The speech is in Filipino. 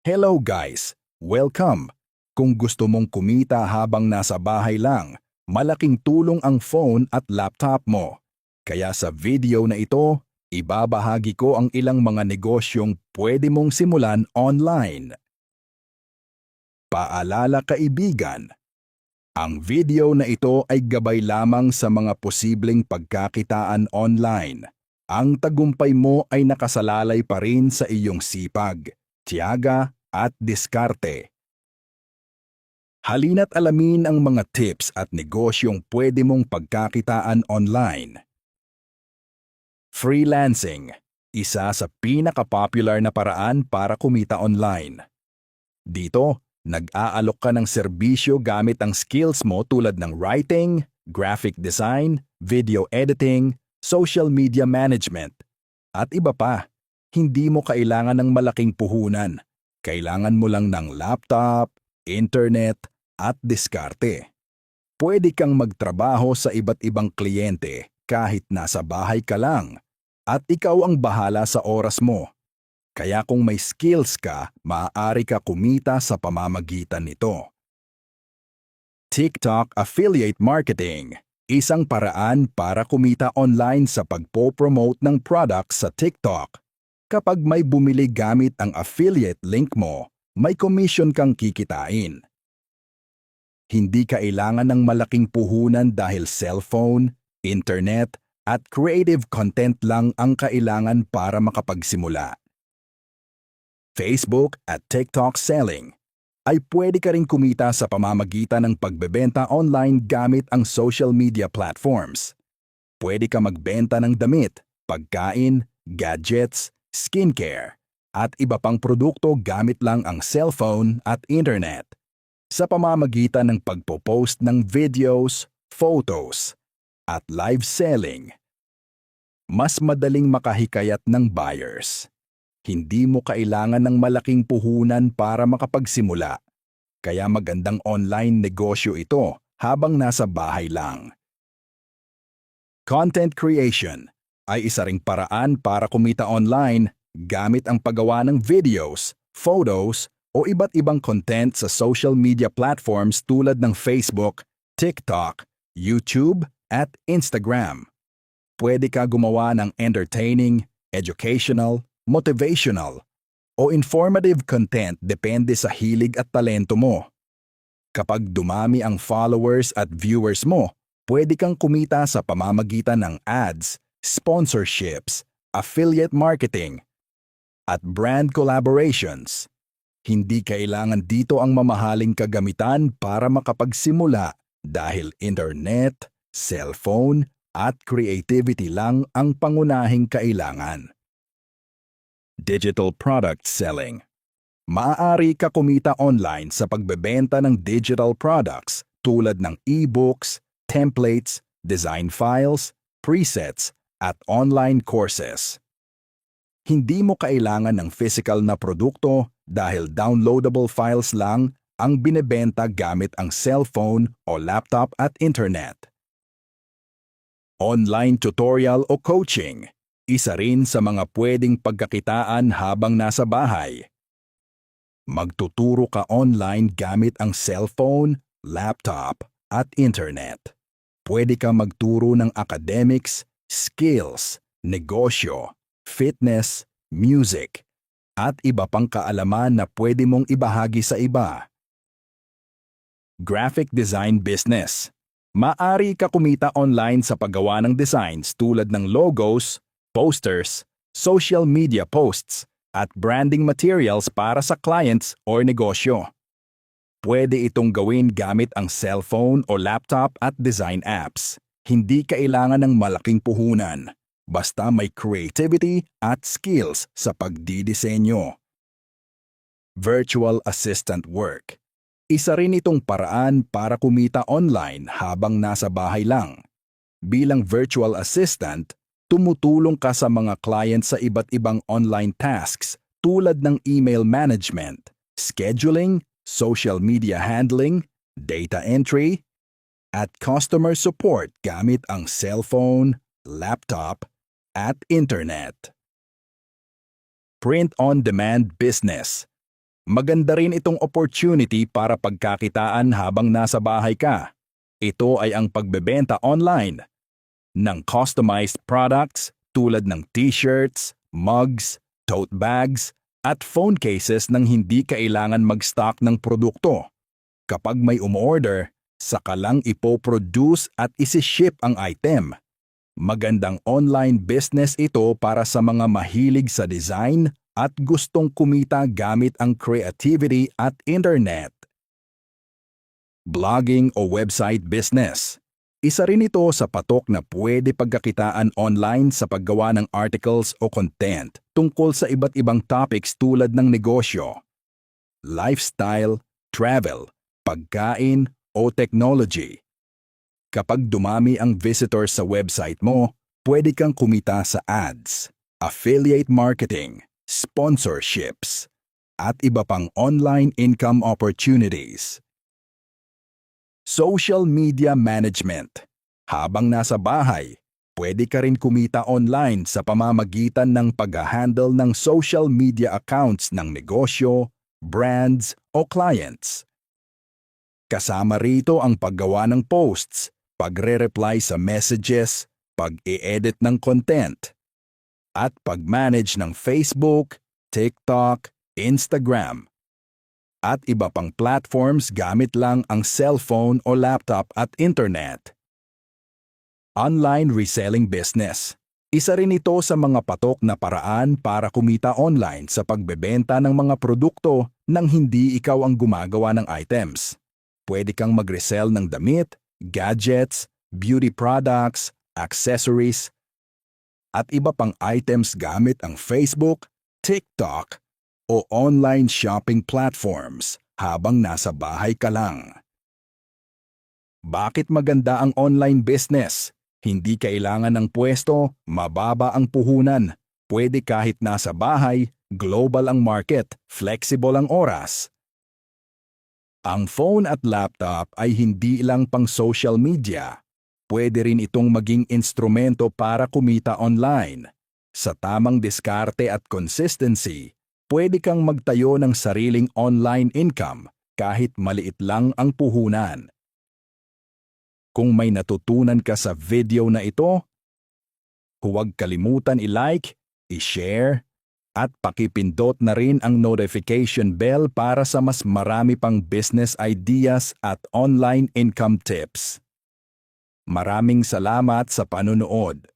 Hello guys! Welcome! Kung gusto mong kumita habang nasa bahay lang, malaking tulong ang phone at laptop mo. Kaya sa video na ito, ibabahagi ko ang ilang mga negosyong pwede mong simulan online. Paalala kaibigan, ang video na ito ay gabay lamang sa mga posibleng pagkakitaan online. Ang tagumpay mo ay nakasalalay pa rin sa iyong sipag, tiyaga at diskarte. Halina't alamin ang mga tips at negosyong pwede mong pagkakitaan online. Freelancing, isa sa pinaka-popular na paraan para kumita online. Dito, nag-aalok ka ng serbisyo gamit ang skills mo tulad ng writing, graphic design, video editing, social media management, at iba pa. Hindi mo kailangan ng malaking puhunan. Kailangan mo lang ng laptop, internet, at diskarte. Pwede kang magtrabaho sa iba't ibang kliyente kahit nasa bahay ka lang, at ikaw ang bahala sa oras mo. Kaya kung may skills ka, maaari ka kumita sa pamamagitan nito. TikTok Affiliate Marketing, isang paraan para kumita online sa pagpo-promote ng products sa TikTok. Kapag may bumili gamit ang affiliate link mo, may commission kang kikitain. Hindi kailangan ng malaking puhunan dahil cellphone, internet, at creative content lang ang kailangan para makapagsimula. Facebook at TikTok selling ay pwede ka rin kumita sa pamamagitan ng pagbebenta online gamit ang social media platforms. Pwede ka magbenta ng damit, pagkain, gadgets, skincare, at iba pang produkto gamit lang ang cellphone at internet. Sa pamamagitan ng pagpo-post ng videos, photos, at live selling, mas madaling makahikayat ng buyers. Hindi mo kailangan ng malaking puhunan para makapagsimula. Kaya magandang online negosyo ito habang nasa bahay lang. Content creation ay isa ring paraan para kumita online gamit ang paggawa ng videos, photos, o iba't ibang content sa social media platforms tulad ng Facebook, TikTok, YouTube, at Instagram. Pwede ka gumawa ng entertaining, educational, motivational, o informative content depende sa hilig at talento mo. Kapag dumami ang followers at viewers mo, pwede kang kumita sa pamamagitan ng ads, sponsorships, affiliate marketing, at brand collaborations. Hindi kailangan dito ang mamahaling kagamitan para makapagsimula dahil internet, cellphone, at creativity lang ang pangunahing kailangan. Digital product selling. Maaari ka kumita online sa pagbebenta ng digital products tulad ng e-books, templates, design files, presets, at online courses. Hindi mo kailangan ng physical na produkto dahil downloadable files lang ang binebenta gamit ang cellphone o laptop at internet. Online tutorial o coaching. Isa rin sa mga pwedeng pagkakitaan habang nasa bahay. Magtuturo ka online gamit ang cellphone, laptop, at internet. Pwede ka magturo ng academics, skills, negosyo, fitness, music, at iba pang kaalaman na pwede mong ibahagi sa iba. Graphic design business. Maaari ka kumita online sa paggawa ng designs tulad ng logos, posters, social media posts, at branding materials para sa clients o negosyo. Pwede itong gawin gamit ang cellphone o laptop at design apps. Hindi kailangan ng malaking puhunan, basta may creativity at skills sa pagdidisenyo. Virtual assistant work. Isa rin itong paraan para kumita online habang nasa bahay lang. Bilang virtual assistant, tumutulong ka sa mga client sa iba't ibang online tasks tulad ng email management, scheduling, social media handling, data entry, at customer support gamit ang cellphone, laptop, at internet. Print-on-demand business. Maganda rin itong opportunity para pagkakitaan habang nasa bahay ka. Ito ay ang pagbebenta online ng customized products tulad ng t-shirts, mugs, tote bags, at phone cases nang hindi kailangan mag-stock ng produkto. Kapag may umorder, saka lang ipoproduce at isi-ship ang item. Magandang online business ito para sa mga mahilig sa design at gustong kumita gamit ang creativity at internet. Blogging o website business. Isa rin ito sa patok na pwede pagkakitaan online sa paggawa ng articles o content tungkol sa iba't ibang topics tulad ng negosyo, lifestyle, travel, pagkain o technology. Kapag dumami ang visitors sa website mo, pwede kang kumita sa ads, affiliate marketing, sponsorships, at iba pang online income opportunities. Social media management. Habang nasa bahay, pwede ka rin kumita online sa pamamagitan ng pag-handle ng social media accounts ng negosyo, brands o clients. Kasama rito ang paggawa ng posts, pagre-reply sa messages, pag-i-edit ng content, at pag-manage ng Facebook, TikTok, Instagram, at iba pang platforms gamit lang ang cellphone o laptop at internet. Online reselling business. Isa rin ito sa mga patok na paraan para kumita online sa pagbebenta ng mga produkto nang hindi ikaw ang gumagawa ng items. Pwede kang mag-resell ng damit, gadgets, beauty products, accessories, at iba pang items gamit ang Facebook, TikTok, o online shopping platforms habang nasa bahay ka lang. Bakit maganda ang online business? Hindi kailangan ng pwesto, mababa ang puhunan. Pwede kahit nasa bahay, global ang market, flexible ang oras. Ang phone at laptop ay hindi lang pang social media. Pwede rin itong maging instrumento para kumita online. Sa tamang diskarte at consistency, pwede kang magtayo ng sariling online income kahit maliit lang ang puhunan. Kung may natutunan ka sa video na ito, huwag kalimutan i-like, i-share, at pakipindot na rin ang notification bell para sa mas marami pang business ideas at online income tips. Maraming salamat sa panonood.